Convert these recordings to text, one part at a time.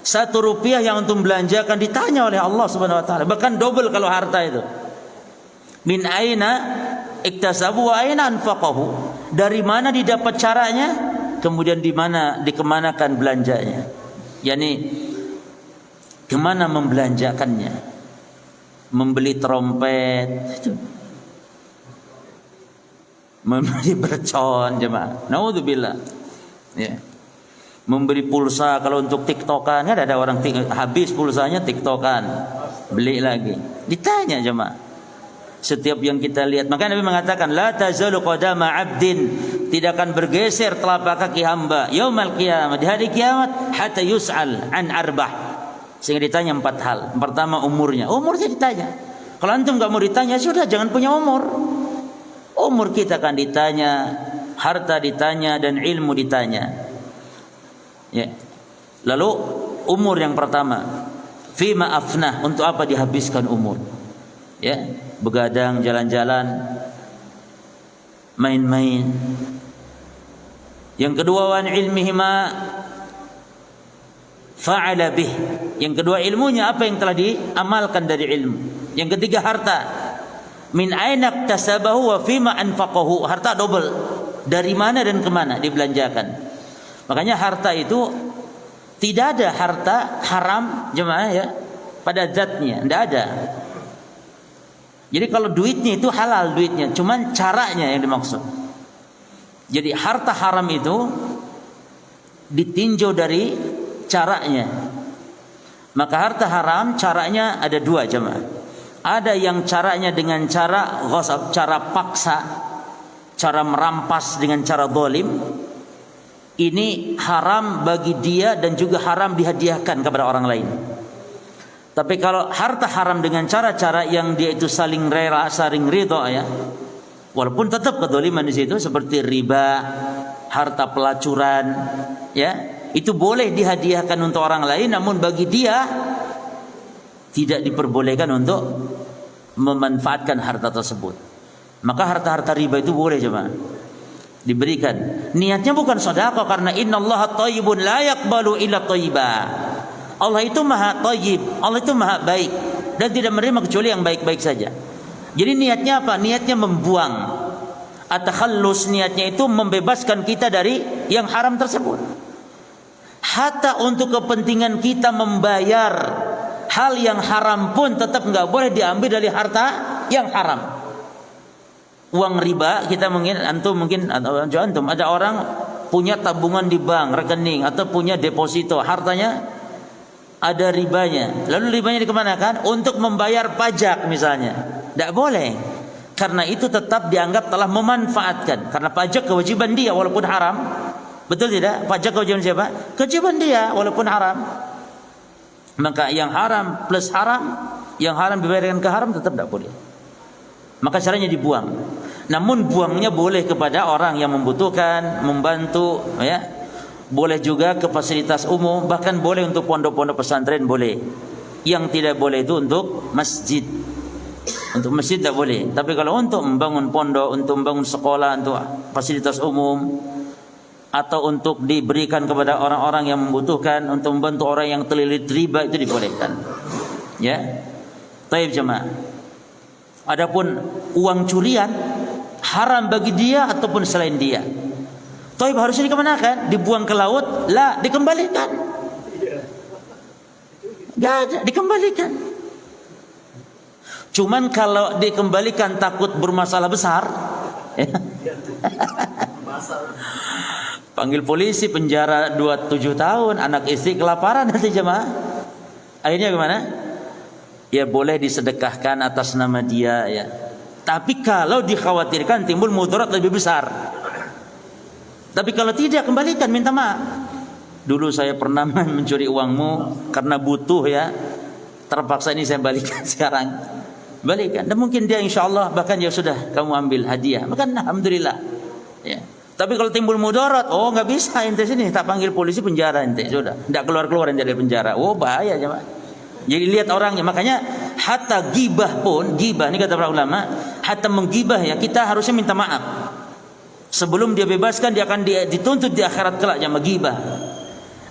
1 rupiah yang antum belanjakan ditanya oleh Allah Subhanahu wa taala, bahkan double kalau harta itu. Min aina iktasabu wa aina anfaqahu. Dari mana didapat caranya, kemudian dikemanakan belanjanya. Yani kemana membelanjakannya? Membeli trompet, membeli bercon, jemaah. Naudzubillah. Ya. Memberi pulsa kalau untuk tiktokan, kan ada orang habis pulsanya tiktokan, beli lagi. Ditanya jemaah. Setiap yang kita lihat, maka Nabi mengatakan la tazalu qadama 'abdin, tidak akan bergeser telapak kaki hamba yaumal qiyamah, di hari kiamat, hatta yus'al an arbah, sehingga ditanya 4 hal. Pertama umurnya ditanya. Kalau antum enggak mau ditanya, sudah jangan punya umur. Umur kita akan ditanya, harta ditanya, dan ilmu ditanya. Ya. Lalu umur yang pertama, fima afnah, untuk apa dihabiskan umur? Ya, begadang, jalan-jalan, main-main. Yang kedua, wan ilmihi ma fa'ala bih. Yang kedua, ilmunya, apa yang telah diamalkan dari ilmu. Yang ketiga, harta. Min aina iktasabahu wa fima anfaqahu. Harta double. Dari mana dan kemana dibelanjakan. Makanya harta itu tidak ada harta haram jemaah ya, pada zatnya, tidak ada. Jadi kalau duitnya itu halal duitnya, cuman caranya yang dimaksud. Jadi harta haram itu ditinjau dari caranya. Maka harta haram caranya ada 2 jemaah. Ada yang caranya dengan cara ghasab, cara paksa, cara merampas dengan cara zalim. Ini haram bagi dia dan juga haram dihadiahkan kepada orang lain. Tapi kalau harta haram dengan cara-cara yang dia itu saling rela, saling ridha ya, walaupun tetap kedzaliman di situ, seperti riba, harta pelacuran, ya, itu boleh dihadiahkan untuk orang lain, namun bagi dia tidak diperbolehkan untuk memanfaatkan harta tersebut. Maka harta-harta riba itu boleh jemaah diberikan. Niatnya bukan sedekah, karena innallaha thayyibun la yaqbalu illa thayyiba. Allah itu maha thayyib, Allah itu maha baik dan tidak menerima kecuali yang baik-baik saja. Jadi niatnya apa? Niatnya membuang. At-takhallus, niatnya itu membebaskan kita dari yang haram tersebut. Hatta untuk kepentingan kita membayar hal yang haram pun tetap enggak boleh diambil dari harta yang haram. Uang riba, kita mungkin ada orang punya tabungan di bank, rekening, atau punya deposito, hartanya ada ribanya. Lalu ribanya dikemanakan? Untuk membayar pajak misalnya. Tidak boleh. Karena itu tetap dianggap telah memanfaatkan. Karena pajak kewajiban dia walaupun haram. Betul tidak? Pajak kewajiban siapa? Kewajiban dia walaupun haram. Maka yang haram plus haram, yang haram dibayarkan ke haram, tetap tidak boleh. Maka caranya dibuang. Namun buangnya boleh kepada orang yang membutuhkan, membantu, ya. Boleh juga ke fasilitas umum, bahkan boleh untuk pondok-pondok pesantren boleh. Yang tidak boleh itu untuk masjid. Untuk masjid tidak boleh. Tapi kalau untuk membangun pondok, untuk membangun sekolah, untuk fasilitas umum, atau untuk diberikan kepada orang-orang yang membutuhkan, untuk membantu orang yang terlilit riba, itu dibolehkan. Ya. Taib jemaah. Adapun uang curian haram bagi dia ataupun selain dia. Taib harusnya dikemanakan? Dibuang ke laut? La, dikembalikan. Gak ada, dikembalikan. Cuman kalau dikembalikan takut bermasalah besar, ya. Panggil polisi, penjara 27 tahun, anak istri kelaparan nanti jemaah. Akhirnya gimana? Ya boleh disedekahkan atas nama dia ya. Tapi kalau dikhawatirkan timbul mudarat lebih besar. Tapi kalau tidak, kembalikan, minta maaf. Dulu saya pernah mencuri uangmu karena butuh ya. Terpaksa ini saya balikan sekarang. Balikan. Dan mungkin dia insyaallah bahkan ya sudah kamu ambil hadiah. Bahkan alhamdulillah. Ya. Tapi kalau timbul mudarat, oh nggak bisa ente sini, tak panggil polisi, penjara ente sudah. Tidak keluar-keluar ente dari penjara. Oh bahaya jemaah. Jadi lihat orangnya. Makanya hatta gibah pun, gibah ini kata para ulama, hatta menggibah ya, kita harusnya minta maaf. Sebelum dia bebaskan, dia akan dituntut di akhirat kelak jamaah gibah.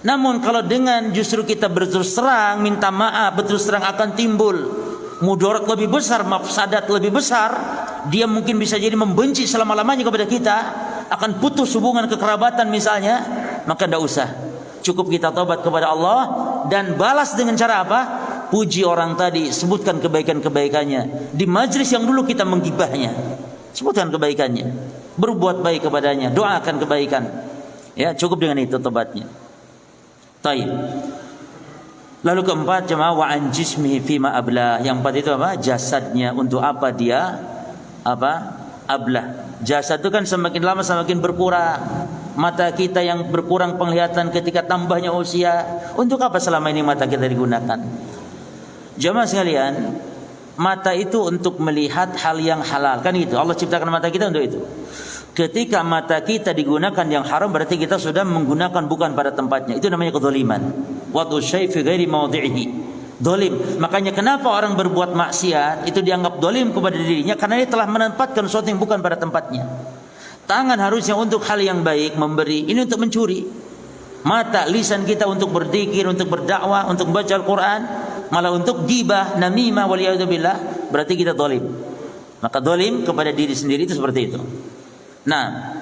Namun kalau dengan justru kita berterus terang, minta maaf, berterus terang, akan timbul mudarat lebih besar, mafsadat lebih besar. Dia mungkin bisa jadi membenci selama-lamanya kepada kita, akan putus hubungan kekerabatan misalnya. Maka tidak usah, cukup kita taubat kepada Allah dan balas dengan cara apa? Puji orang tadi, sebutkan kebaikan-kebaikannya. Di majlis yang dulu kita menggibahnya, sebutkan kebaikannya, berbuat baik kepadanya, doakan kebaikan. Ya, cukup dengan itu tobatnya. Taib. Lalu keempat, jemaah, wa an jismihi fima ablah. Yang empat itu apa? Jasadnya, untuk apa dia ablah. Jasad itu kan semakin lama semakin berkurang. Mata kita yang berkurang penglihatan ketika tambahnya usia, untuk apa selama ini mata kita digunakan? Jemaah sekalian, mata itu untuk melihat hal yang halal, kan itu. Allah ciptakan mata kita untuk itu. Ketika mata kita digunakan yang haram, berarti kita sudah menggunakan bukan pada tempatnya. Itu namanya kezaliman. Wad'u syai' fi ghairi mawdi'ihi. Zalim. Makanya kenapa orang berbuat maksiat itu dianggap zalim kepada dirinya, karena dia telah menempatkan sesuatu yang bukan pada tempatnya. Tangan harusnya untuk hal yang baik, memberi, ini untuk mencuri. Mata, lisan kita untuk berzikir, untuk berdakwah, untuk membaca Al-Quran, malah untuk gibah, namimah, waliyadzubillah, berarti kita zalim. Maka zalim kepada diri sendiri itu seperti itu. Nah,